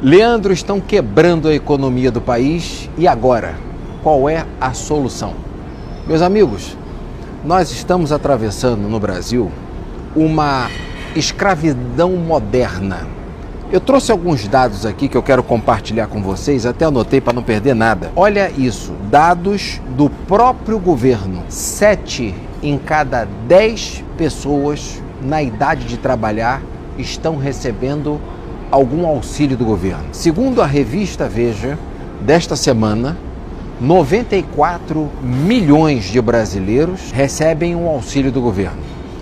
Leandro, estão quebrando a economia do país e agora? Qual é a solução? Meus amigos, nós estamos atravessando no Brasil uma escravidão moderna. Eu trouxe alguns dados aqui que eu quero compartilhar com vocês, até anotei para não perder nada. Olha isso, dados do próprio governo. 7 em cada 10 pessoas na idade de trabalhar estão recebendo algum auxílio do governo. Segundo a revista Veja, desta semana, 94 milhões de brasileiros recebem um auxílio do governo.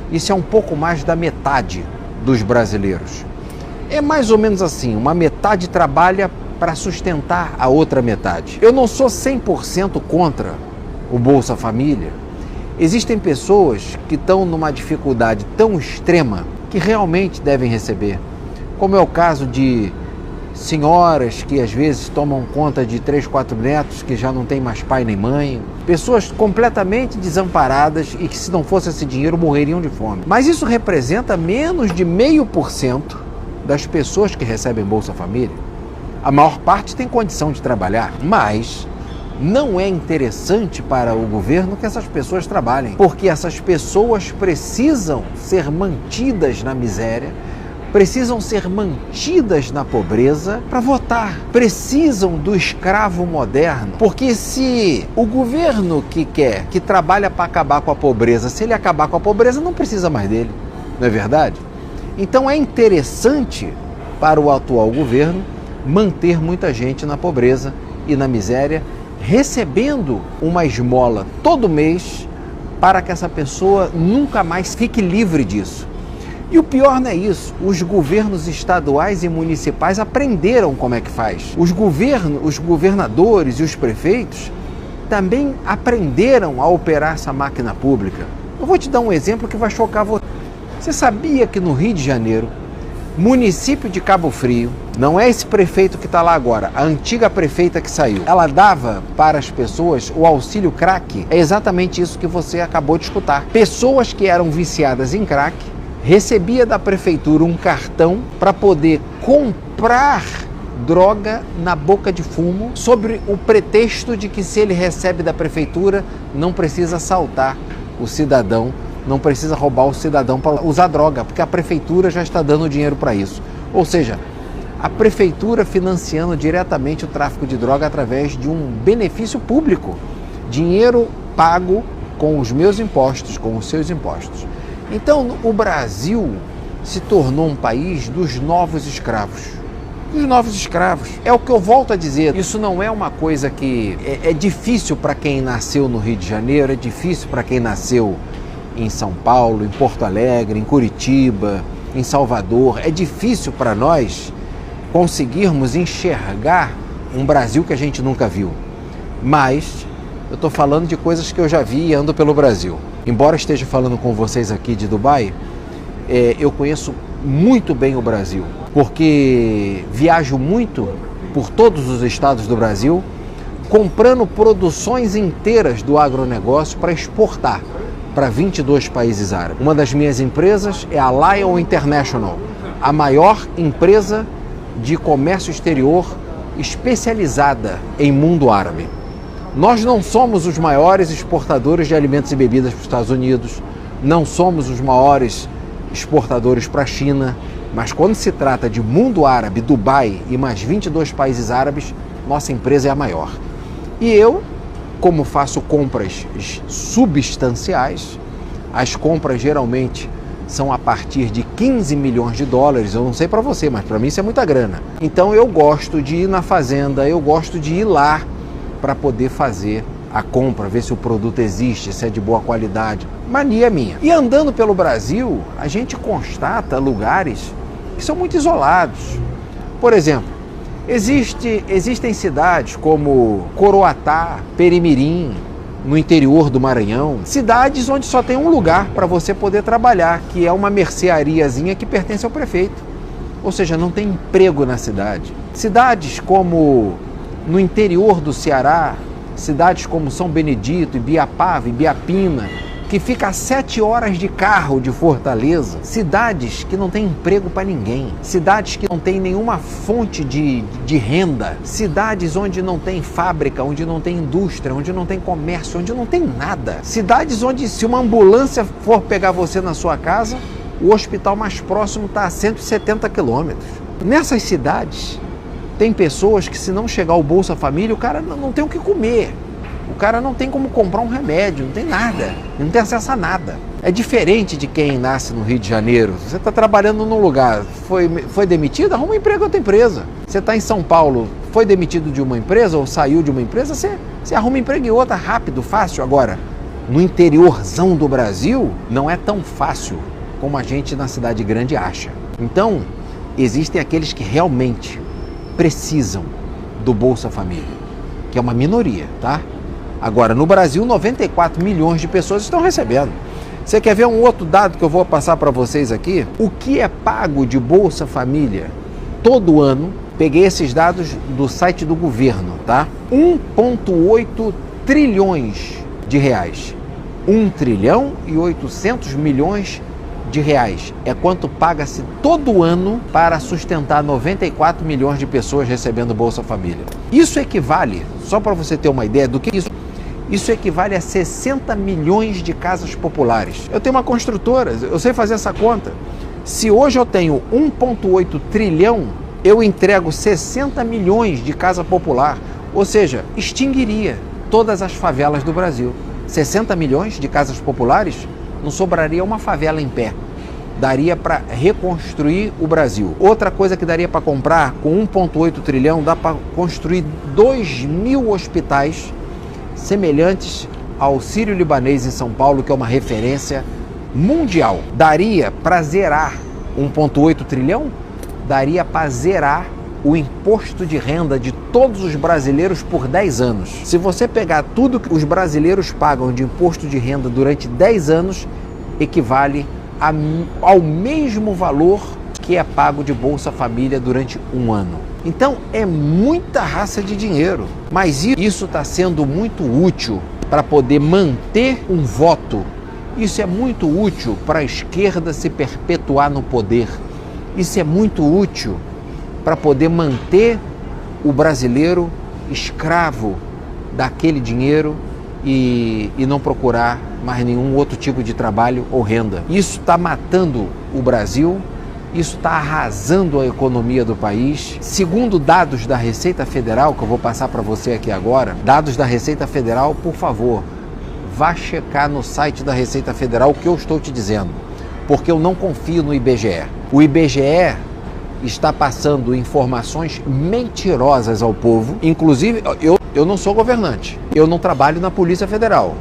Isso é um pouco mais da metade dos brasileiros. É mais ou menos assim, uma metade trabalha para sustentar a outra metade. Eu não sou 100% contra o Bolsa Família. Existem pessoas que estão numa dificuldade tão extrema que realmente devem receber. Como é o caso de senhoras que às vezes tomam conta de 3, 4 netos que já não tem mais pai nem mãe. Pessoas completamente desamparadas e que, se não fosse esse dinheiro, morreriam de fome. Mas isso representa menos de 0,5% das pessoas que recebem Bolsa Família. A maior parte tem condição de trabalhar, mas não é interessante para o governo que essas pessoas trabalhem, porque essas pessoas precisam ser mantidas na miséria, precisam ser mantidas na pobreza para votar. Precisam do escravo moderno, porque se o governo que trabalha para acabar com a pobreza, se ele acabar com a pobreza, não precisa mais dele, não é verdade? Então é interessante para o atual governo manter muita gente na pobreza e na miséria, recebendo uma esmola todo mês para que essa pessoa nunca mais fique livre disso. E o pior não é isso, os governos estaduais e municipais aprenderam como é que faz. Os governadores e os prefeitos também aprenderam a operar essa máquina pública. Eu vou te dar um exemplo que vai chocar você. Você sabia que no Rio de Janeiro, município de Cabo Frio, não é esse prefeito que está lá agora, a antiga prefeita que saiu, ela dava para as pessoas o auxílio crack? É exatamente isso que você acabou de escutar. Pessoas que eram viciadas em crack recebia da prefeitura um cartão para poder comprar droga na boca de fumo, sobre o pretexto de que, se ele recebe da prefeitura, não precisa assaltar o cidadão, não precisa roubar o cidadão para usar droga, porque a prefeitura já está dando dinheiro para isso. Ou seja, a prefeitura financiando diretamente o tráfico de droga através de um benefício público, dinheiro pago com os meus impostos, com os seus impostos. Então, o Brasil se tornou um país dos novos escravos. Os novos escravos. É o que eu volto a dizer. Isso não é uma coisa que é difícil para quem nasceu no Rio de Janeiro, é difícil para quem nasceu em São Paulo, em Porto Alegre, em Curitiba, em Salvador. É difícil para nós conseguirmos enxergar um Brasil que a gente nunca viu. Mas eu estou falando de coisas que eu já vi e ando pelo Brasil. Embora esteja falando com vocês aqui de Dubai, eu conheço muito bem o Brasil, porque viajo muito por todos os estados do Brasil, comprando produções inteiras do agronegócio para exportar para 22 países árabes. Uma das minhas empresas é a Lion International, a maior empresa de comércio exterior especializada em mundo árabe. Nós não somos os maiores exportadores de alimentos e bebidas para os Estados Unidos, não somos os maiores exportadores para a China, mas quando se trata de mundo árabe, Dubai e mais 22 países árabes, nossa empresa é a maior. E eu, como faço compras substanciais, as compras geralmente são a partir de 15 milhões de dólares, eu não sei para você, mas para mim isso é muita grana. Então eu gosto de ir na fazenda, eu gosto de ir lá para poder fazer a compra, ver se o produto existe, se é de boa qualidade. Mania minha. E andando pelo Brasil, a gente constata lugares que são muito isolados. Por exemplo, existem cidades como Coroatá, Perimirim, no interior do Maranhão, cidades onde só tem um lugar para você poder trabalhar, que é uma merceariazinha que pertence ao prefeito. Ou seja, não tem emprego na cidade. Cidades como no interior do Ceará, cidades como São Benedito, Ibiapava, Ibiapina, que fica a 7 horas de carro de Fortaleza, cidades que não tem emprego para ninguém, cidades que não tem nenhuma fonte de renda, cidades onde não tem fábrica, onde não tem indústria, onde não tem comércio, onde não tem nada, cidades onde se uma ambulância for pegar você na sua casa, o hospital mais próximo está a 170 quilômetros. Nessas cidades, tem pessoas que se não chegar o Bolsa Família, o cara não tem o que comer. O cara não tem como comprar um remédio, não tem nada, não tem acesso a nada. É diferente de quem nasce no Rio de Janeiro. Você está trabalhando num lugar, foi demitido, arruma um emprego em outra empresa. Você está em São Paulo, foi demitido de uma empresa ou saiu de uma empresa, você arruma emprego em outra rápido, fácil. Agora, no interiorzão do Brasil, não é tão fácil como a gente na cidade grande acha. Então, existem aqueles que realmente precisam do Bolsa Família, que é uma minoria, tá? Agora, no Brasil, 94 milhões de pessoas estão recebendo. Você quer ver um outro dado que eu vou passar para vocês aqui? O que é pago de Bolsa Família todo ano? Peguei esses dados do site do governo, tá? 1,8 trilhões de reais. 1 trilhão e 800 milhões de reais é quanto paga-se todo ano para sustentar 94 milhões de pessoas recebendo Bolsa Família. Isso equivale, só para você ter uma ideia do que isso equivale a 60 milhões de casas populares. Eu tenho uma construtora, eu sei fazer essa conta. Se hoje eu tenho 1,8 trilhão, eu entrego 60 milhões de casa popular, ou seja, extinguiria todas as favelas do Brasil. 60 milhões de casas populares, não sobraria uma favela em pé. Daria para reconstruir o Brasil. Outra coisa que daria para comprar, com 1,8 trilhão, dá para construir 2.000 hospitais semelhantes ao Sírio-Libanês em São Paulo, que é uma referência mundial. Daria para zerar 1,8 trilhão? Daria para zerar o imposto de renda de todos os brasileiros por 10 anos. Se você pegar tudo que os brasileiros pagam de imposto de renda durante 10 anos, equivale ao mesmo valor que é pago de Bolsa Família durante um ano. Então é muita raça de dinheiro, mas isso está sendo muito útil para poder manter um voto. Isso é muito útil para a esquerda se perpetuar no poder. Isso é muito útil para poder manter o brasileiro escravo daquele dinheiro e não procurar mais nenhum outro tipo de trabalho ou renda. Isso está matando o Brasil, isso está arrasando a economia do país. Segundo dados da Receita Federal, que eu vou passar para você aqui agora, dados da Receita Federal, por favor, vá checar no site da Receita Federal o que eu estou te dizendo, porque eu não confio no IBGE. O IBGE está passando informações mentirosas ao povo. Inclusive, eu não sou governante, eu não trabalho na Polícia Federal,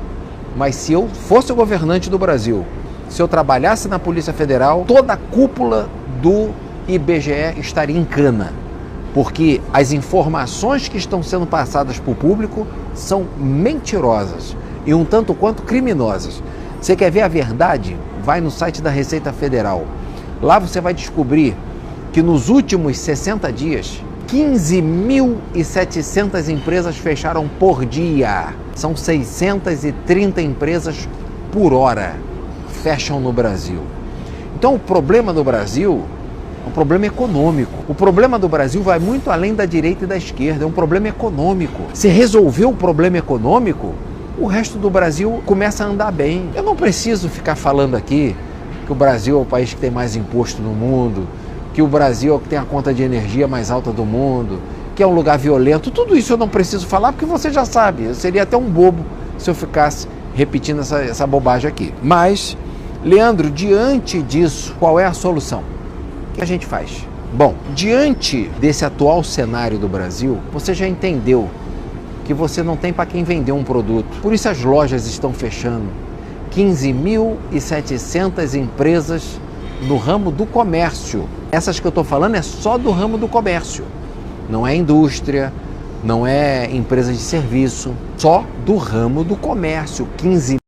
mas se eu fosse o governante do Brasil, se eu trabalhasse na Polícia Federal, toda a cúpula do IBGE estaria em cana, porque as informações que estão sendo passadas para o público são mentirosas e um tanto quanto criminosas. Você quer ver a verdade? Vai no site da Receita Federal. Lá você vai descobrir que nos últimos 60 dias, 15.700 empresas fecharam por dia. São 630 empresas por hora fecham no Brasil. Então o problema do Brasil é um problema econômico. O problema do Brasil vai muito além da direita e da esquerda, é um problema econômico. Se resolver o problema econômico, o resto do Brasil começa a andar bem. Eu não preciso ficar falando aqui que o Brasil é o país que tem mais imposto no mundo, que o Brasil é o que tem a conta de energia mais alta do mundo, que é um lugar violento. Tudo isso eu não preciso falar porque você já sabe. Eu seria até um bobo se eu ficasse repetindo essa bobagem aqui. Mas, Leandro, diante disso, qual é a solução? O que a gente faz? Bom, diante desse atual cenário do Brasil, você já entendeu que você não tem para quem vender um produto. Por isso as lojas estão fechando. 15.700 empresas no ramo do comércio. Essas que eu estou falando é só do ramo do comércio. Não é indústria, não é empresa de serviço, só do ramo do comércio. 15